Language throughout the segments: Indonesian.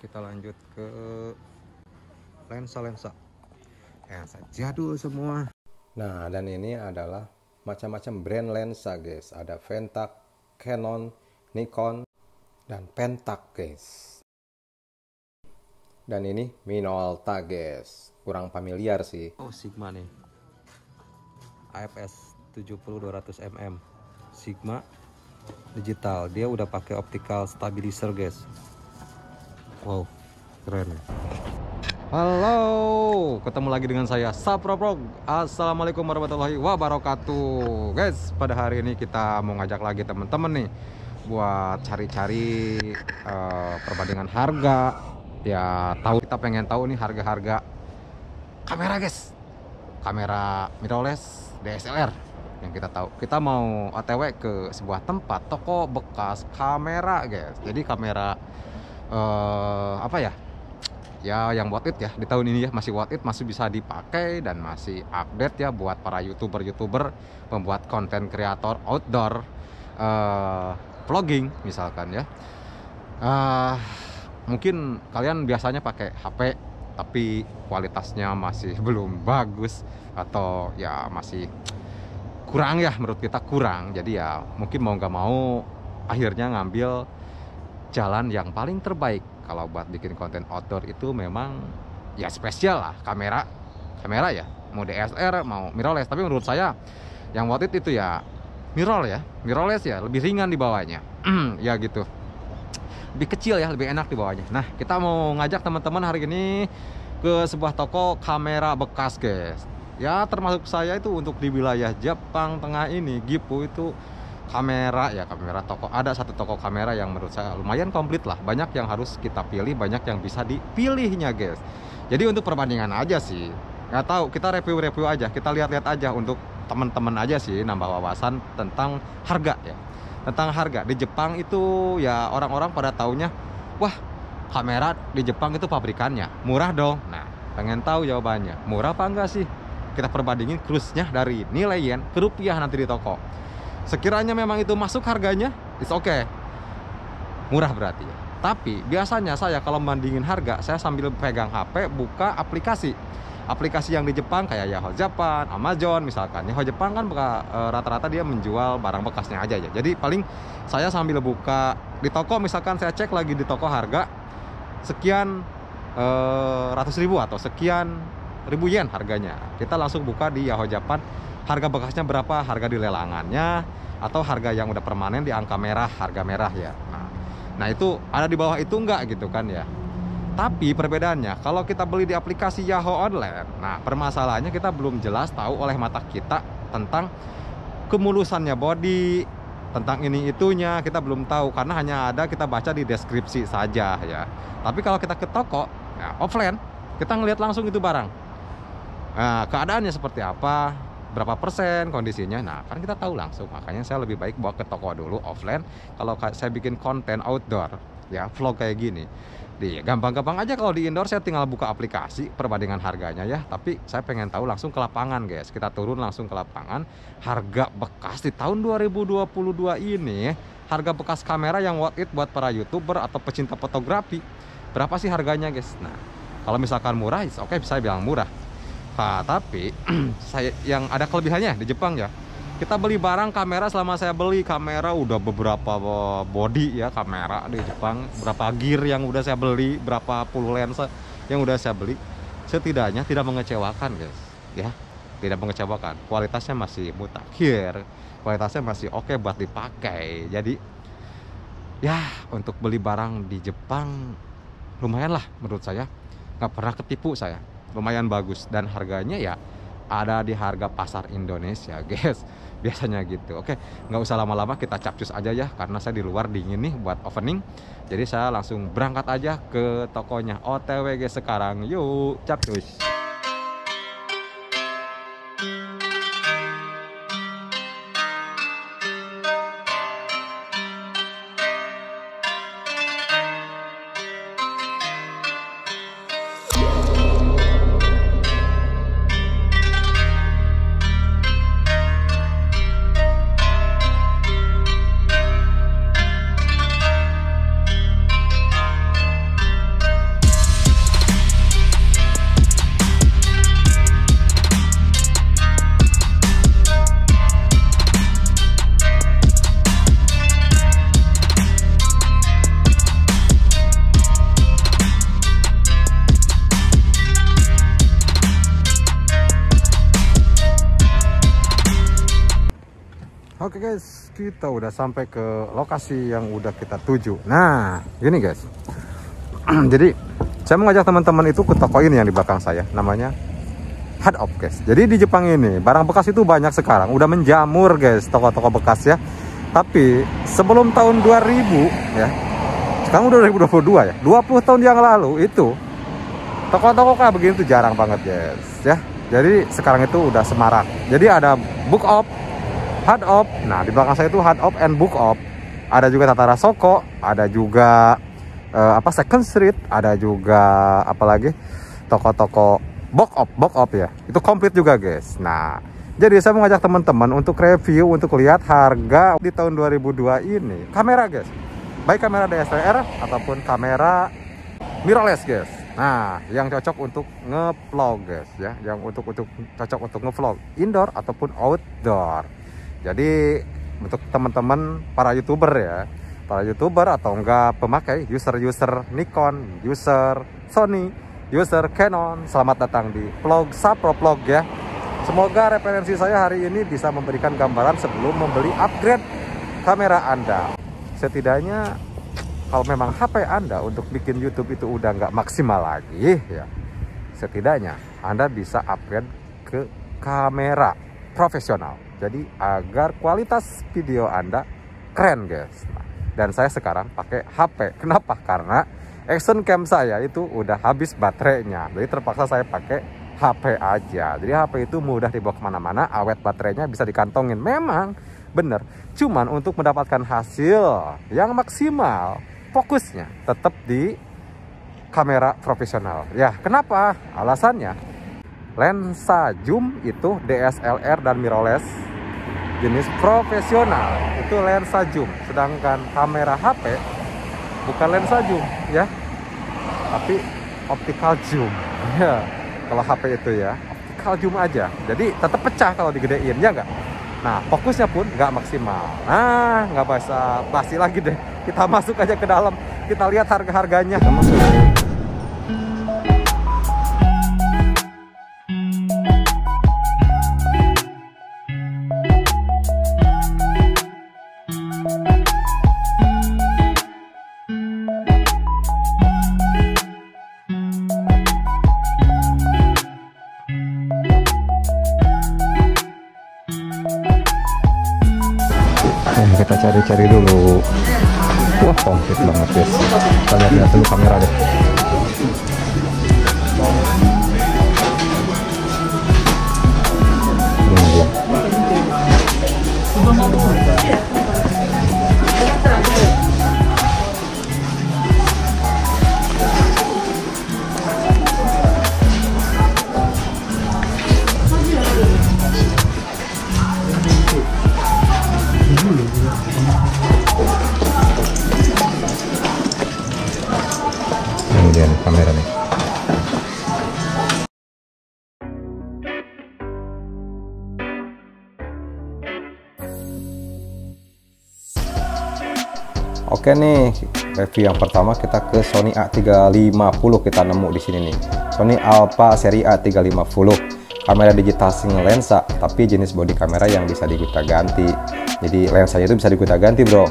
kita lanjut ke lensa jadul semua. Nah, dan ini adalah macam-macam brand lensa guys. Ada Ventac, Canon, Nikon, dan Pentax guys. Dan ini Minolta guys. Kurang familiar sih. Oh, Sigma nih. AFS 70-200 mm. Sigma digital. Dia udah pakai optical stabilizer guys. Wow, keren ya. Halo, ketemu lagi dengan saya Saproprog. Assalamualaikum warahmatullahi wabarakatuh. Guys, pada hari ini kita mau ngajak lagi teman-teman nih buat cari-cari perbandingan harga. Ya, kita pengen tahu nih harga-harga kamera guys. Kamera mirrorless DSLR yang kita tahu. Kita mau OTW ke sebuah tempat toko bekas kamera guys. Jadi kamera apa ya? Ya yang worth it ya di tahun ini ya, masih worth it, masih bisa dipakai dan masih update ya buat para youtuber pembuat konten kreator outdoor, vlogging misalkan ya. Mungkin kalian biasanya pakai HP tapi kualitasnya masih belum bagus atau ya masih kurang ya, menurut kita kurang. Jadi ya mungkin mau nggak mau akhirnya ngambil jalan yang paling terbaik. Kalau buat bikin konten outdoor itu memang ya spesial lah kamera ya, mau DSLR mau mirrorless. Tapi menurut saya yang worth it itu ya mirrorless ya, lebih ringan di bawahnya. Ya gitu, lebih kecil ya, lebih enak di bawahnya. Nah, kita mau ngajak teman-teman hari ini ke sebuah toko kamera bekas guys. Ya termasuk saya itu untuk di wilayah Jepang Tengah ini, Gifu itu kamera toko. Ada satu toko kamera yang menurut saya lumayan komplit lah. Banyak yang harus kita pilih, banyak yang bisa dipilihnya guys. Jadi untuk perbandingan aja sih, nggak tahu, kita review aja, kita lihat-lihat aja untuk teman-teman aja sih, nambah wawasan tentang harga ya. Tentang harga di Jepang itu ya, orang-orang pada taunya wah kamera di Jepang itu pabrikannya murah dong. Nah, pengen tahu jawabannya murah apa enggak sih? Kita perbandingin kursnya dari nilai yen ke rupiah nanti di toko. Sekiranya memang itu masuk harganya, it's okay, murah berarti ya. Tapi biasanya saya kalau membandingin harga, saya sambil pegang HP buka aplikasi yang di Jepang kayak Yahoo Japan, Amazon misalkan. Yahoo Jepang kan rata-rata dia menjual barang bekasnya aja ya. Jadi paling saya sambil buka di toko, misalkan saya cek lagi di toko harga sekian ratus ribu atau sekian ribu yen harganya. Kita langsung buka di Yahoo Japan, harga bekasnya berapa, harga di lelangannya, atau harga yang udah permanen di angka merah, harga merah ya. Nah itu ada di bawah itu enggak gitu kan ya. Tapi perbedaannya kalau kita beli di aplikasi Yahoo Online, nah permasalahannya kita belum jelas tahu oleh mata kita tentang kemulusannya body, tentang ini itunya kita belum tahu, karena hanya ada kita baca di deskripsi saja ya. Tapi kalau kita ke toko ya, offline, kita ngelihat langsung itu barang. Nah, keadaannya seperti apa, berapa persen kondisinya, nah kan kita tahu langsung. Makanya saya lebih baik bawa ke toko dulu offline. Kalau saya bikin konten outdoor ya, vlog kayak gini, gampang-gampang aja. Kalau di indoor saya tinggal buka aplikasi perbandingan harganya ya. Tapi saya pengen tahu langsung ke lapangan guys. Kita turun langsung ke lapangan, harga bekas di tahun 2022 ini, harga bekas kamera yang worth it buat para youtuber atau pecinta fotografi, berapa sih harganya guys. Nah kalau misalkan murah, oke, saya bilang murah. Nah, tapi saya yang ada kelebihannya di Jepang ya, kita beli barang kamera, selama saya beli kamera udah beberapa body ya kamera di Jepang, berapa gear yang udah saya beli, berapa puluh lensa yang udah saya beli, setidaknya tidak mengecewakan guys ya, tidak mengecewakan. Kualitasnya masih mutakhir, kualitasnya masih oke buat dipakai. Jadi ya untuk beli barang di Jepang lumayan lah menurut saya, nggak pernah ketipu saya. Lumayan bagus dan harganya ya ada di harga pasar Indonesia guys, biasanya gitu. Oke, nggak usah lama-lama, kita capcus aja ya, karena saya di luar dingin nih buat opening. Jadi saya langsung berangkat aja ke tokonya, OTW guys sekarang, yuk capcus. Oke guys, kita udah sampai ke lokasi yang udah kita tuju. Nah, gini guys. Jadi, saya mengajak teman-teman itu ke toko ini yang di belakang saya. Namanya Head Up guys. Jadi di Jepang ini, barang bekas itu banyak sekarang. Udah menjamur guys, toko-toko bekas ya. Tapi, sebelum tahun 2000 ya. Sekarang udah 2022 ya. 20 tahun yang lalu itu, toko-toko kayak begini tuh jarang banget guys ya. Jadi, sekarang itu udah semarak. Jadi ada Book Up, Head Up. Nah, di belakang saya itu Head Up and Book Up. Ada juga Tatara Soko, ada juga Second Street, ada juga apalagi toko-toko Book Up ya. Itu komplit juga, guys. Nah, jadi saya mengajak teman-teman untuk review, untuk lihat harga di tahun 2002 ini. Kamera, guys. Baik kamera DSLR ataupun kamera mirrorless, guys. Nah, yang cocok untuk nge-vlog, guys ya. Yang cocok untuk nge-vlog indoor ataupun outdoor. Jadi untuk teman-teman para YouTuber ya, para YouTuber atau enggak pemakai user Nikon, user Sony, user Canon, selamat datang di vlog Sapro Vlog ya. Semoga referensi saya hari ini bisa memberikan gambaran sebelum membeli upgrade kamera Anda. Setidaknya kalau memang HP Anda untuk bikin YouTube itu udah nggak maksimal lagi ya, setidaknya Anda bisa upgrade ke kamera profesional. Jadi agar kualitas video Anda keren guys. Nah, dan saya sekarang pakai HP. Kenapa? Karena action cam saya itu udah habis baterainya. Jadi terpaksa saya pakai HP aja. Jadi HP itu mudah dibawa kemana-mana, awet baterainya bisa dikantongin. Memang bener. Cuman untuk mendapatkan hasil yang maksimal, fokusnya tetap di kamera profesional. Ya, kenapa? Alasannya lensa zoom itu DSLR dan mirrorless jenis profesional itu lensa zoom, sedangkan kamera HP bukan lensa zoom ya, tapi optical zoom ya. Kalau HP itu ya optical zoom aja, jadi tetap pecah kalau digedein ya enggak. Nah, fokusnya pun nggak maksimal. Nah, nggak basi lagi deh, kita masuk aja ke dalam, kita lihat harga-harganya. Kita cari-cari dulu. Wah, komplit banget guys. Kita lihat dulu kamera deh. Ini dia. Ini dia nih, kamera nih. Oke nih, review yang pertama kita ke Sony A350 kita nemu di sini nih. Sony Alpha seri A350. Kamera digital single lensa, tapi jenis body kamera yang bisa digonta-ganti. Jadi lensanya itu bisa digonta-ganti, bro.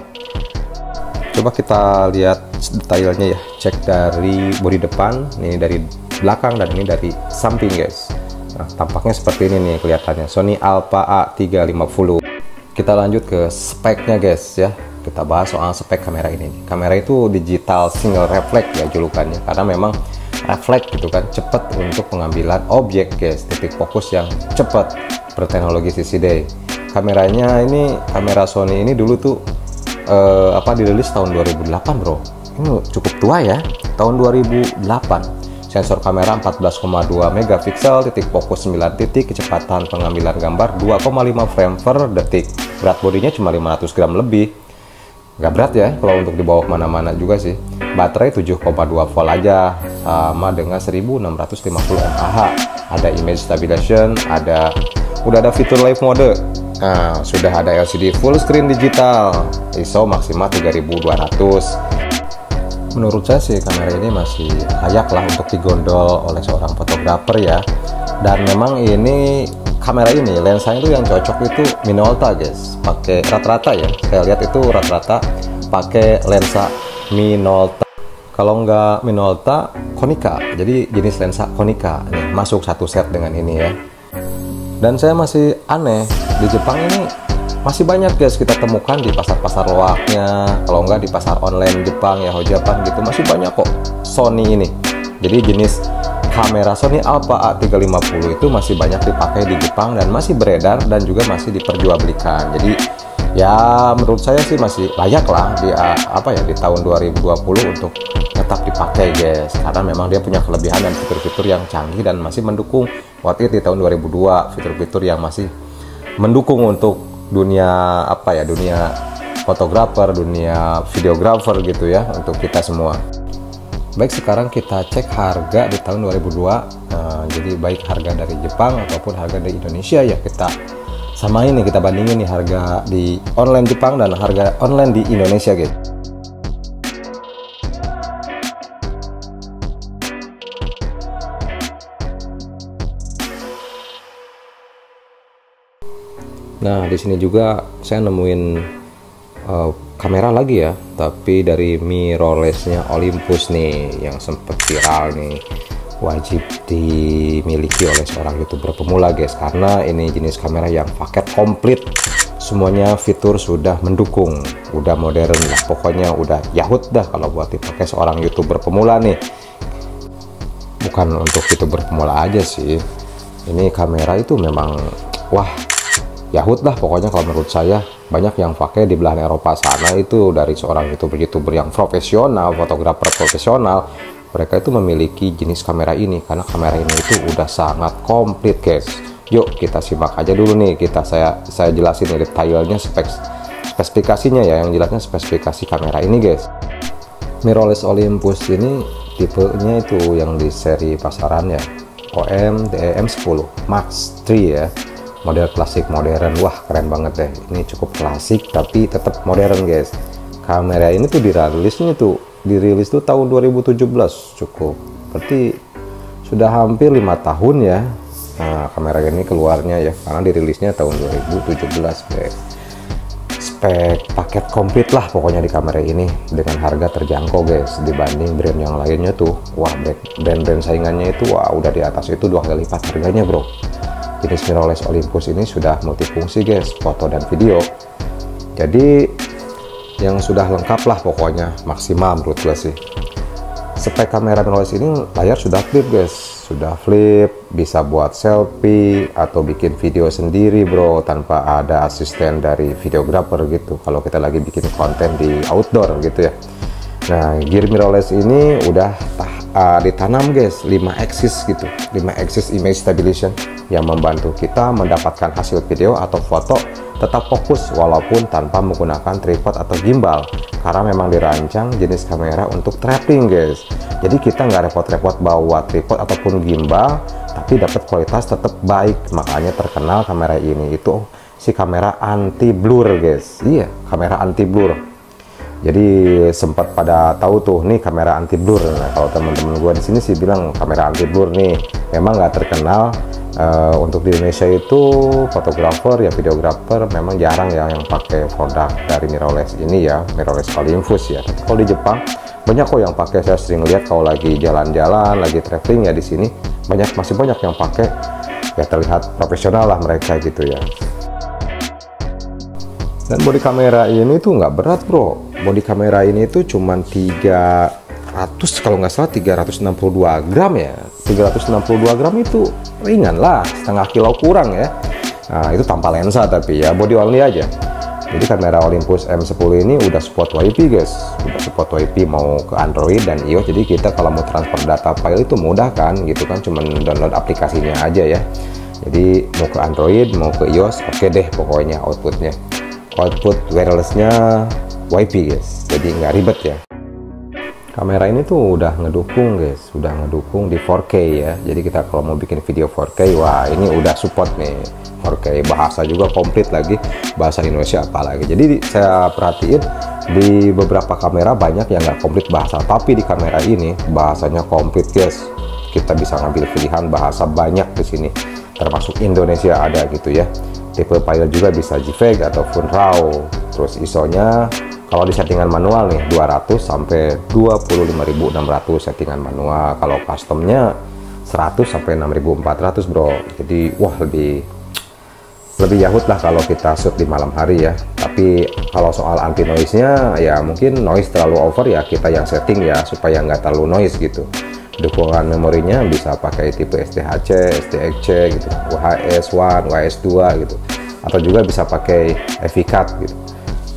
Coba kita lihat detailnya ya. Cek dari bodi depan, ini dari belakang, dan ini dari samping, guys. Nah, tampaknya seperti ini nih kelihatannya. Sony Alpha A350. Kita lanjut ke speknya, guys ya. Kita bahas soal spek kamera ini. Kamera itu digital single reflex ya julukannya, karena memang refleks gitu kan, cepat untuk pengambilan objek, guys. Titik fokus yang cepat berteknologi CCD. Kameranya ini, kamera Sony ini dulu tuh dirilis tahun 2008, bro. Ini cukup tua ya, tahun 2008. Sensor kamera 14,2 megapiksel, titik fokus 9 titik, kecepatan pengambilan gambar 2,5 frame per detik. Berat bodinya cuma 500 gram lebih. Nggak berat ya kalau untuk dibawa kemana-mana juga sih. Baterai 7,2 volt aja, sama dengan 1650 mAh. Ada image stabilization, udah ada fitur live mode. Nah, sudah ada LCD full screen digital, ISO maksimal 3200. Menurut saya sih kamera ini masih layak lah untuk digondol oleh seorang fotografer ya. Dan memang ini kamera ini lensanya itu yang cocok itu Minolta guys, pakai rata-rata ya, saya lihat itu rata-rata pakai lensa Minolta. Kalau nggak Minolta, Konica, jadi jenis lensa Konica nih, masuk satu set dengan ini ya. Dan saya masih aneh, di Jepang ini masih banyak guys kita temukan di pasar-pasar loaknya, kalau nggak di pasar online Jepang ya, Hojapan gitu, masih banyak kok Sony ini. Jadi jenis kamera Sony Alpha A350 itu masih banyak dipakai di Jepang dan masih beredar dan juga masih diperjualbelikan. Jadi ya menurut saya sih masih layak lah di di tahun 2020 untuk tetap dipakai guys, karena memang dia punya kelebihan dan fitur-fitur yang canggih dan masih mendukung waktu itu di tahun 2002, fitur-fitur yang masih mendukung untuk dunia dunia fotografer, dunia videografer gitu ya, untuk kita semua. Baik, sekarang kita cek harga di tahun 2002. Jadi baik harga dari Jepang ataupun harga dari Indonesia ya, kita samain nih, kita bandingin nih harga di online Jepang dan harga online di Indonesia guys. Nah, di sini juga saya nemuin kamera lagi ya, tapi dari mirrorless-nya Olympus nih, yang sempat viral nih, wajib dimiliki oleh seorang YouTuber pemula guys, karena ini jenis kamera yang paket komplit, semuanya fitur sudah mendukung, udah modern lah, pokoknya udah yahut dah kalau buat dipakai seorang YouTuber pemula nih. Bukan untuk YouTuber pemula aja sih, ini kamera itu memang wah yahut lah pokoknya kalau menurut saya. Banyak yang pakai di belahan Eropa sana itu dari seorang YouTuber yang profesional, fotografer profesional. Mereka itu memiliki jenis kamera ini karena kamera ini itu udah sangat komplit guys. Yuk kita simak aja dulu nih, saya jelasin nih detailnya, spesifikasinya ya, yang jelasnya spesifikasi kamera ini guys. Mirrorless Olympus ini tipenya itu yang di seri pasaran ya, OM-DEM10 Max 3 ya. Model klasik modern, wah keren banget deh. Ini cukup klasik tapi tetap modern guys. Kamera ini tuh dirilis tuh tahun 2017, cukup berarti sudah hampir 5 tahun ya. Nah, kamera ini keluarnya ya, karena dirilisnya tahun 2017 guys. Spek paket komplit lah pokoknya di kamera ini, dengan harga terjangkau guys dibanding brand yang lainnya tuh. Wah, brand-brand saingannya itu wah udah di atas itu 2 kali lipat harganya bro. Jenis mirrorless Olympus ini sudah multifungsi guys, foto dan video. Jadi yang sudah lengkap lah pokoknya, maksimal menurut gue sih. Spek kamera mirrorless ini layar sudah flip guys, sudah flip, bisa buat selfie atau bikin video sendiri bro, tanpa ada asisten dari videographer gitu, kalau kita lagi bikin konten di outdoor gitu ya. Nah, gear mirrorless ini udah ditanam guys 5 axis gitu, 5 axis image stabilization yang membantu kita mendapatkan hasil video atau foto tetap fokus walaupun tanpa menggunakan tripod atau gimbal, karena memang dirancang jenis kamera untuk trapping guys. Jadi kita nggak repot-repot bawa tripod ataupun gimbal, tapi dapat kualitas tetap baik. Makanya terkenal kamera ini itu si kamera anti blur guys. Iya, kamera anti blur. Jadi sempat pada tahu tuh nih kamera anti blur. Nah, kalau teman-teman gue di sini sih bilang kamera anti blur nih memang nggak terkenal. Untuk di Indonesia itu fotografer ya, videografer memang jarang ya yang pakai produk dari mirrorless ini ya, mirrorless Olympus ya. Tapi kalau di Jepang banyak kok yang pakai. Saya sering lihat kalau lagi jalan-jalan, lagi traveling ya di sini masih banyak yang pakai. Ya terlihat profesional lah mereka gitu ya. Dan bodi kamera ini tuh nggak berat bro. Bodi kamera ini tuh cuman 300 kalau nggak salah 362 gram ya. 362 gram itu ringan lah, setengah kilo kurang ya. Nah itu tanpa lensa tapi ya, body only aja. Jadi kamera Olympus M10 ini udah support WiFi guys, udah support WiFi mau ke Android dan iOS. Jadi kita kalau mau transfer data file itu mudah kan gitu kan, cuman download aplikasinya aja ya. Jadi mau ke Android mau ke iOS oke deh pokoknya outputnya. Output wirelessnya WiFi guys, jadi nggak ribet ya. Kamera ini tuh udah ngedukung guys, udah ngedukung di 4K ya. Jadi kita kalau mau bikin video 4K, wah ini udah support nih 4K. Bahasa juga komplit lagi, bahasa Indonesia apalagi. Jadi saya perhatiin di beberapa kamera banyak yang nggak komplit bahasa, tapi di kamera ini bahasanya komplit guys. Kita bisa ngambil pilihan bahasa banyak di sini. termasuk Indonesia ada gitu ya. Tipe file juga bisa JPEG ataupun RAW. Terus ISO-nya kalau di settingan manual nih 200 sampai 25.600 settingan manual. Kalau customnya 100 sampai 6.400 bro. Jadi wah lebih yahut lah kalau kita shoot di malam hari ya. Tapi kalau soal anti noise nya ya mungkin noise terlalu over ya kita yang setting ya supaya nggak terlalu noise gitu. Dukungan memorinya bisa pakai tipe SDHC, SDXC gitu, UHS-1, UHS-2 gitu, atau juga bisa pakai EVCAT gitu.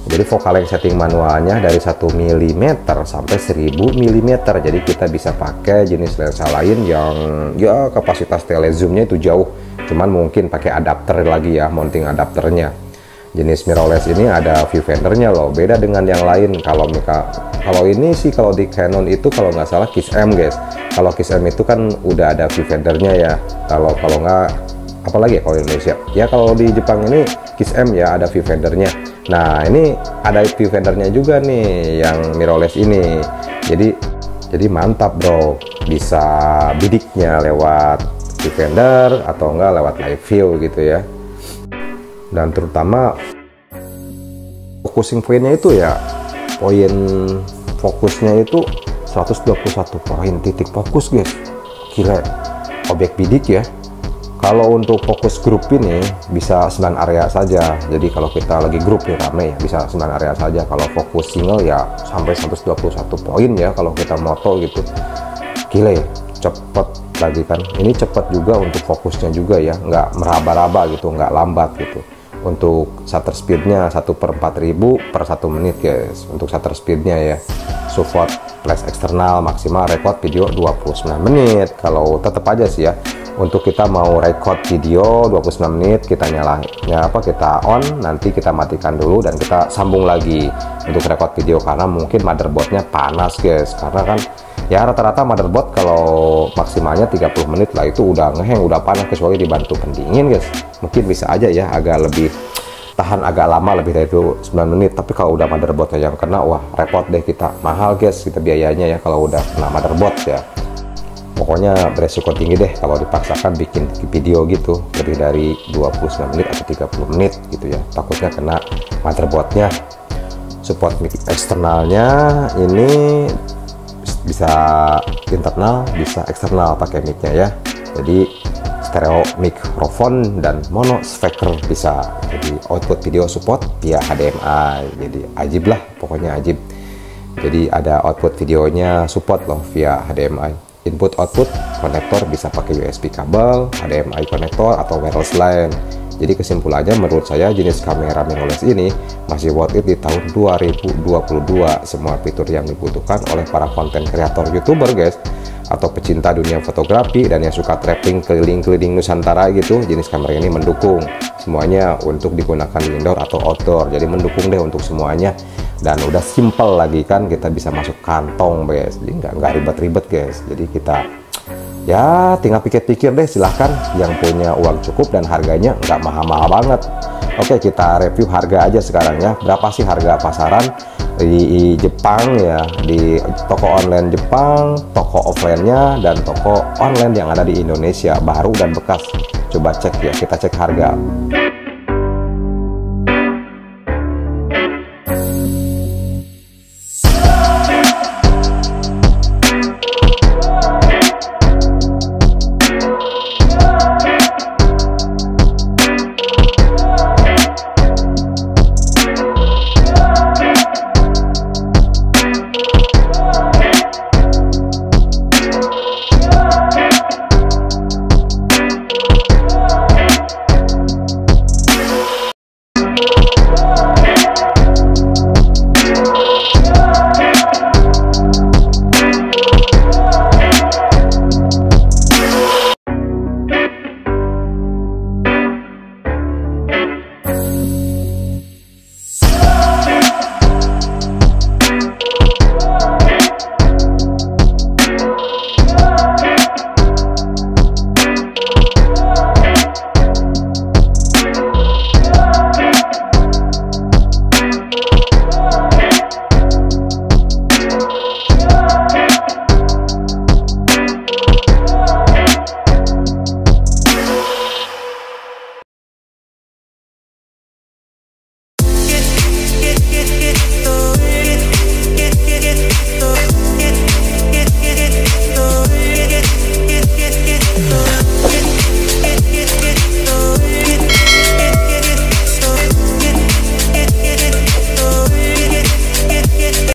Jadi vokal yang setting manualnya dari 1 mm sampai 1000 mm. Jadi kita bisa pakai jenis lensa lain yang ya kapasitas telezoomnya itu jauh, cuman mungkin pakai adapter lagi ya, mounting adapternya. Jenis mirrorless ini ada viewfindernya loh, beda dengan yang lain. Kalau ini sih kalau di Canon itu kalau nggak salah Kiss M guys. Kalau Kiss M itu kan udah ada viewfindernya ya. Kalau nggak apalagi ya kalau Indonesia ya, kalau di Jepang ini Kiss M ya ada viewfindernya. Nah ini ada viewfindernya juga nih yang mirrorless ini. Jadi mantap bro, bisa bidiknya lewat viewfinder atau enggak lewat live view gitu ya. Dan terutama focusing pointnya itu ya, poin fokusnya itu 121 poin titik fokus guys, gila objek bidik ya. Kalau untuk fokus grup ini bisa 9 area saja, jadi kalau kita lagi grup nih rame ya bisa 9 area saja. Kalau fokus single ya sampai 121 poin ya kalau kita moto gitu, gila ya, cepet lagi kan. Ini cepet juga untuk fokusnya juga ya, nggak meraba-raba gitu, nggak lambat gitu. Untuk shutter speednya 1/4000 per 1 menit guys, untuk shutter speednya ya. Support flash eksternal, maksimal record video 29 menit. Kalau tetap aja sih ya, untuk kita mau record video 29 menit kita kita on, nanti kita matikan dulu dan kita sambung lagi untuk record video karena mungkin motherboardnya panas guys. Karena kan ya rata-rata motherboard kalau maksimalnya 30 menit lah itu udah ngeheng, udah panas, kecuali dibantu pendingin guys. Mungkin bisa aja ya agak lebih tahan agak lama, lebih dari 9 menit. Tapi kalau udah motherboardnya yang kena, wah repot deh kita, mahal guys kita biayanya ya kalau udah kena motherboard ya. Pokoknya beresiko tinggi deh kalau dipaksakan bikin video gitu lebih dari 29 menit atau 30 menit gitu ya, takutnya kena motherboardnya. Support mic eksternalnya ini bisa internal bisa eksternal pakai micnya ya. Jadi stereo mikrofon dan mono speaker bisa. Jadi output video support via HDMI, jadi ajib lah pokoknya ajib. Jadi ada output videonya support loh via HDMI. Input output konektor bisa pakai USB kabel, HDMI konektor atau wireless LAN. Jadi kesimpulannya menurut saya jenis kamera mirrorless ini masih worth it di tahun 2022. Semua fitur yang dibutuhkan oleh para konten kreator YouTuber guys, atau pecinta dunia fotografi dan yang suka traveling keliling-keliling Nusantara gitu, jenis kamera ini mendukung semuanya untuk digunakan di indoor atau outdoor. Jadi mendukung deh untuk semuanya, dan udah simple lagi kan, kita bisa masuk kantong guys, jadi nggak ribet-ribet guys. Jadi kita ya tinggal pikir-pikir deh, silahkan yang punya uang cukup dan harganya nggak mahal-mahal banget. Oke, kita review harga aja sekarang ya. Berapa sih harga pasaran di Jepang ya, di toko online Jepang, toko offline-nya, dan toko online yang ada di Indonesia, baru dan bekas. Coba cek ya, kita cek harga.